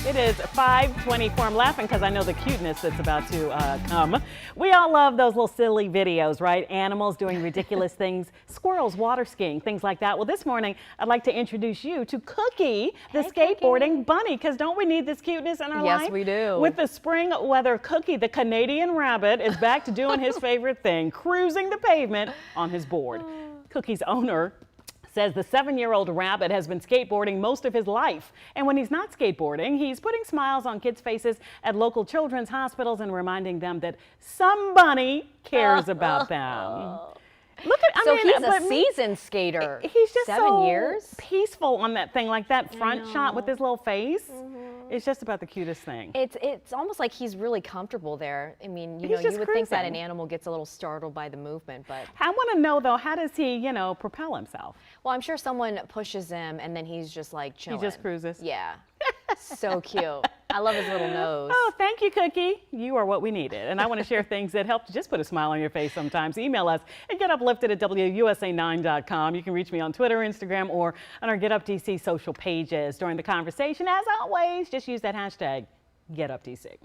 It is 5:24. I'm laughing because I know the cuteness that's about to come. We all love those little silly videos, right? Animals doing ridiculous things, squirrels water skiing, things like that. Well, this morning, I'd like to introduce you to Cookie, the skateboarding bunny, because don't we need this cuteness in our life? Yes, we do. With the spring weather, Cookie, the Canadian rabbit, is back to doing his favorite thing, cruising the pavement on his board. Cookie's owner says the 7-year-old rabbit has been skateboarding most of his life. And when he's not skateboarding, he's putting smiles on kids' faces at local children's hospitals and reminding them that somebody cares about them. Look at, he's a seasoned skater. He's just 7 years? Peaceful on that thing, like that front shot with his little face. It's just about the cutest thing. It's almost like he's really comfortable there. I mean, you would think that an animal gets a little startled by the movement, but I want to know though, how does he, propel himself? Well, I'm sure someone pushes him and then he's just like chilling. He just cruises. Yeah. So cute. I love his little nose. Oh, thank you, Cookie. You are what we needed. And I want to share things that help to just put a smile on your face sometimes. Email us at getuplifted@WUSA9.com. You can reach me on Twitter, Instagram, or on our Get Up DC social pages. During the conversation, as always, just use that hashtag GetUpDC.